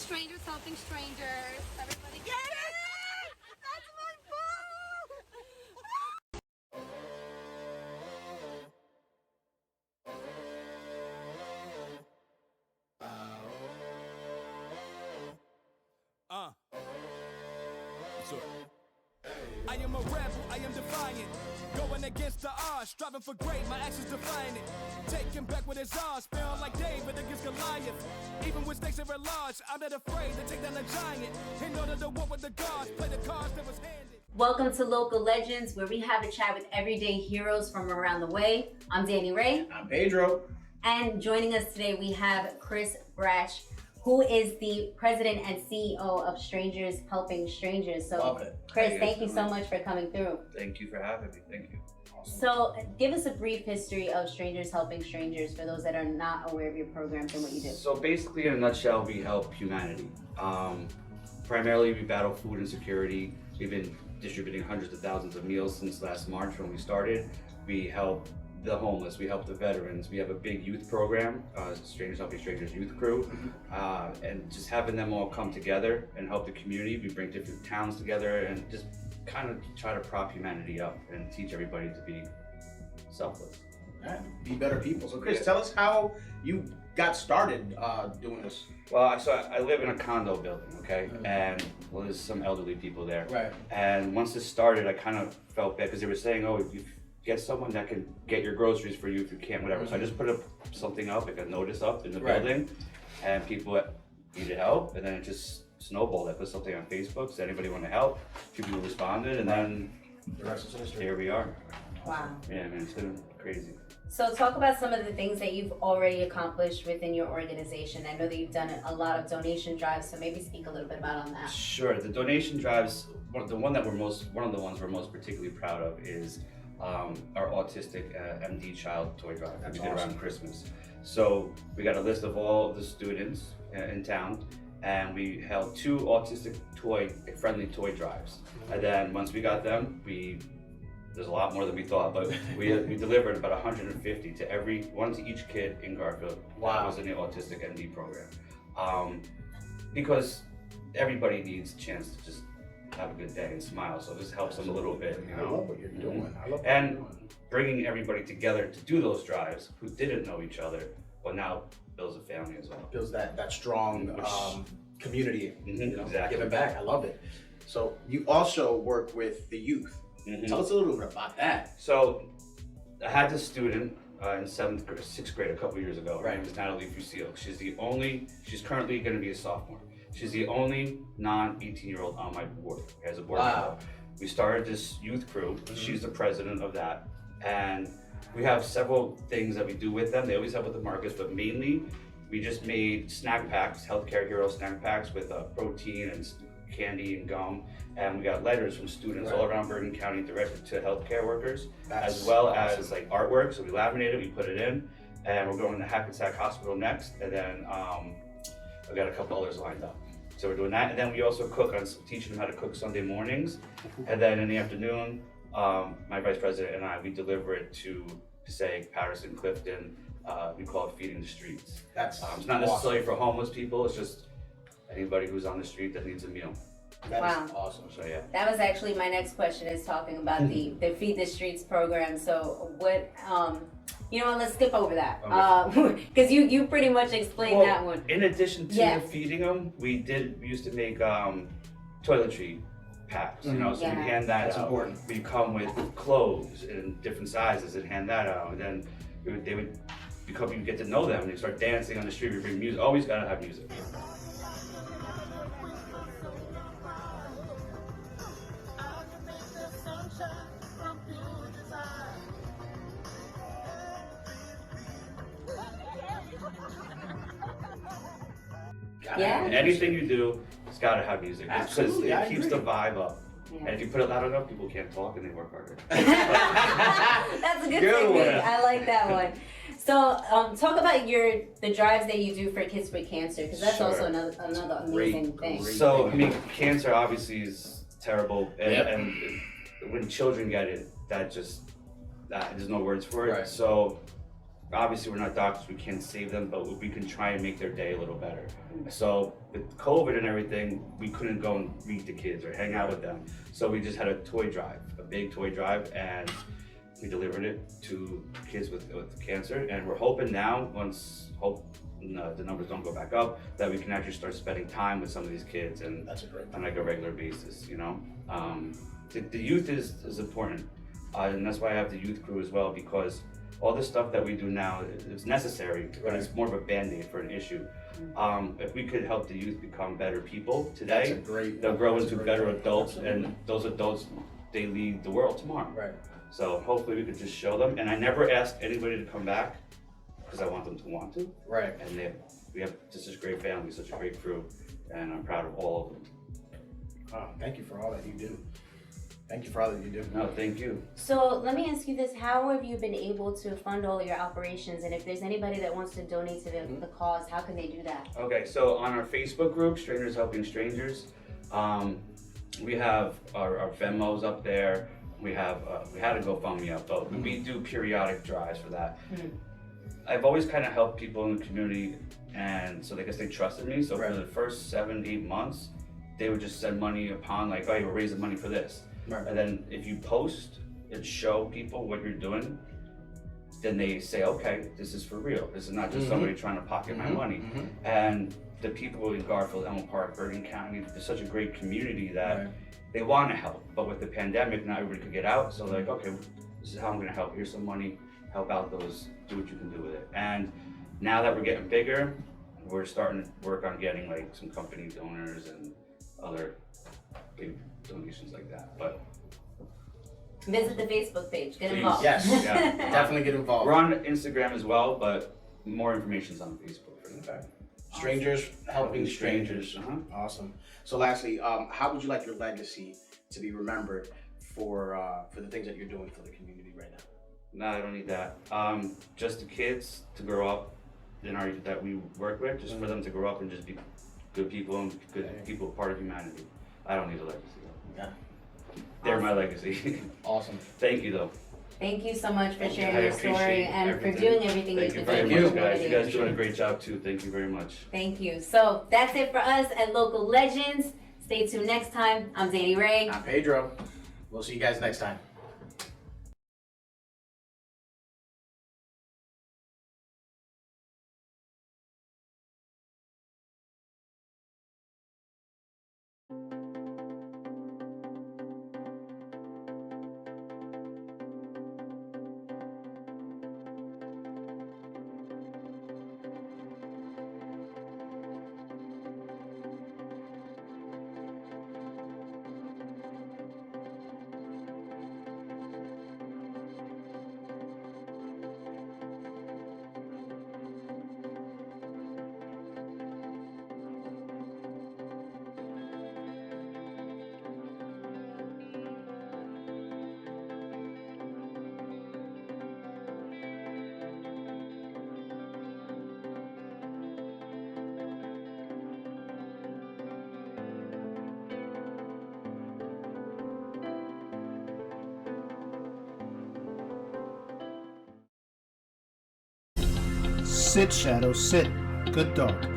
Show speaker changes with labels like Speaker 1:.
Speaker 1: Strangers helping strangers. Everybody get it? That's my
Speaker 2: I am a rebel, I am defiant. Going against the odds, striving for great, my actions define it. Taking back what is ours, feeling like David against Goliath. Even when stakes are large, I'm not afraid to take down a giant. In order to walk with the gods, play the cards that was handed.
Speaker 3: Welcome to Local Legends, where we have a chat with everyday heroes from around the way. I'm Danny Ray.
Speaker 4: I'm Pedro.
Speaker 3: And joining us today, we have Chris Bratch, who is the president and CEO of Strangers Helping Strangers. So,
Speaker 4: Love it.
Speaker 3: Chris, thank you so much for coming through.
Speaker 5: Thank you for having me. Thank you.
Speaker 4: Awesome.
Speaker 3: So, give us a brief history of Strangers Helping Strangers for those that are not aware of your programs and what you do.
Speaker 5: So basically, in a nutshell, we help humanity. Primarily, we battle food insecurity. We've been distributing hundreds of thousands of meals since last March when we started. We help the homeless, we help the veterans. We have a big youth program, Strangers Helping Strangers Youth Crew, and just having them all come together and help the community. We bring different towns together and just kind of try to prop humanity up and teach everybody to be selfless.
Speaker 4: All right. Be better people. So Chris, tell us how you got started doing this.
Speaker 5: Well, I live in a condo building, okay? And well, there's some elderly people there.
Speaker 4: Right.
Speaker 5: And once this started, I kind of felt bad because they were saying, oh, if you get someone that can get your groceries for you if you can't, whatever. So I just put something up, like a notice up in the building, and people needed help, and then it just snowballed. I put something on Facebook, said anybody want to help? A few people responded, and then
Speaker 4: The rest is history.
Speaker 5: here we are.
Speaker 3: Wow.
Speaker 5: Yeah, man, it's been crazy.
Speaker 3: So talk about some of the things that you've already accomplished within your organization. I know that you've done a lot of donation drives, so maybe speak a little bit about on that.
Speaker 5: Sure, the donation drives, one of the ones we're most particularly proud of is our autistic MD child toy drive that we did around Christmas. So we got a list of all the students in town, and we held 2 autistic friendly toy drives. And then once we got them, there's a lot more than we thought, but we delivered about 150 to each kid in Garfield.
Speaker 4: Wow.
Speaker 5: That was in the autistic MD program. Because everybody needs a chance to just have a good day and smile, so this helps them a little bit, you know.
Speaker 4: I love what you're doing. I love what
Speaker 5: And
Speaker 4: you're doing.
Speaker 5: bringing everybody together to do those drives who didn't know each other, well, now builds a family as well.
Speaker 4: Builds that strong community. You know,
Speaker 5: Exactly.
Speaker 4: giving back. I love it. So you also work with the youth. Tell us a little bit about that.
Speaker 5: So I had this student in 6th grade a couple years ago. Her
Speaker 4: Right.
Speaker 5: name is Natalie Fusil. She's currently going to be a sophomore. She's the only non-18-year-old on my board as a board member. We started this youth crew. She's the president of that. And we have several things that we do with them. They always help with the markets, but mainly we just made snack packs, Healthcare Hero snack packs with protein and candy and gum. And we got letters from students all around Bergen County directed to healthcare workers, as well as like artwork. So we laminated, we put it in, and we're going to Hackensack Hospital next. And then I've got a couple others lined up. So we're doing that, and then we also teaching them how to cook Sunday mornings, and then in the afternoon, my vice president and I, we deliver it to Passaic, Patterson, Clifton. We call it Feeding the Streets.
Speaker 4: That's
Speaker 5: It's not necessarily for homeless people, it's just anybody who's on the street that needs a meal.
Speaker 4: That is awesome.
Speaker 5: So yeah.
Speaker 3: That was actually my next question, is talking about the Feed the Streets program. So what, you know what, let's skip over that. Because you pretty much explained that one.
Speaker 5: In addition to
Speaker 3: Yes.
Speaker 5: feeding them, we used to make toiletry packs, you know, so we hand that
Speaker 4: That's
Speaker 5: out.
Speaker 4: important.
Speaker 5: We come with clothes in different sizes and hand that out. And then they would become, you get to know them, and they start dancing on the street. We bring music, always gotta have music.
Speaker 3: Yeah.
Speaker 5: Anything you do, it's gotta have music.
Speaker 4: Absolutely, I
Speaker 5: It keeps
Speaker 4: agree.
Speaker 5: the vibe up.
Speaker 3: Yeah.
Speaker 5: And if you put it loud enough, people can't talk and they work harder.
Speaker 3: That's a good
Speaker 4: Good
Speaker 3: technique.
Speaker 4: one.
Speaker 3: I like that one. So talk about the drives that you do for kids with cancer, because that's
Speaker 5: Sure.
Speaker 3: also another amazing thing.
Speaker 5: So, I mean, cancer obviously is terrible, and when children get it, there's no words for it.
Speaker 4: Right.
Speaker 5: So obviously we're not doctors, we can't save them, but we can try and make their day a little better. So with COVID and everything, we couldn't go and meet the kids or hang out with them. So we just had a toy drive, a big toy drive, and we delivered it to kids with cancer. And we're hoping now, the numbers don't go back up, that we can actually start spending time with some of these kids and
Speaker 4: That's a great
Speaker 5: on like a regular basis, you know? The youth is important, and that's why I have the youth crew as well, because all the stuff that we do now, it's necessary, but it's more of a band-aid for an issue. If we could help the youth become better people today, they'll grow into better adults, and those adults, they lead the world tomorrow.
Speaker 4: Right.
Speaker 5: So hopefully we could just show them, and I never ask anybody to come back, because I want them to want to.
Speaker 4: Right.
Speaker 5: And we have just such a great family, such a great crew, and I'm proud of all of them.
Speaker 4: Oh, thank you for all that you do. Thank you for all that you do.
Speaker 5: No, thank you.
Speaker 3: So let me ask you this: how have you been able to fund all your operations? And if there's anybody that wants to donate to the cause, how can they do that?
Speaker 5: Okay, so on our Facebook group, Strangers Helping Strangers, we have our Venmos up there. We had a GoFundMe up, but we do periodic drives for that. I've always kind of helped people in the community, and so I guess they trusted me. So for the first 7-8 months, they would just send money upon like, oh, we're raising money for this.
Speaker 4: Right.
Speaker 5: And then if you post and show people what you're doing, then they say, okay, this is for real. This is not just somebody trying to pocket my money. And the people in Garfield, Elm Park, Bergen County, there's such a great community that they want to help. But with the pandemic, not everybody could get out. So they're like, okay, this is how I'm going to help. Here's some money, help out those, do what you can do with it. And now that we're getting bigger, we're starting to work on getting like some company donors and other big donations like that. But
Speaker 3: Visit the Facebook page. Get
Speaker 5: please,
Speaker 3: involved.
Speaker 4: Yes.
Speaker 5: yeah.
Speaker 4: Definitely get involved.
Speaker 5: We're on Instagram as well, but more information's on Facebook.
Speaker 4: Okay. Strangers helping strangers. Awesome. So lastly, how would you like your legacy to be remembered for the things that you're doing for the community right now?
Speaker 5: No, I don't need that. Just the kids to grow up that we work with, just for them to grow up and just be good people and good people, part of humanity. I don't need a legacy.
Speaker 4: Yeah.
Speaker 5: They're my legacy.
Speaker 4: Awesome.
Speaker 5: Thank you though.
Speaker 3: Thank you so much for
Speaker 5: I
Speaker 3: sharing your
Speaker 5: appreciate
Speaker 3: story and
Speaker 5: everything.
Speaker 3: for doing everything
Speaker 5: Thank
Speaker 3: you
Speaker 5: you
Speaker 3: do
Speaker 5: very
Speaker 3: for the
Speaker 5: much, guys.
Speaker 3: community.
Speaker 5: You guys doing a great job too. Thank you very much.
Speaker 3: Thank you. So that's it for us at Local Legends. Stay tuned next time. I'm Zadie Ray.
Speaker 4: I'm Pedro. We'll see you guys next time.
Speaker 6: Sit, Shadow, sit. Good dog.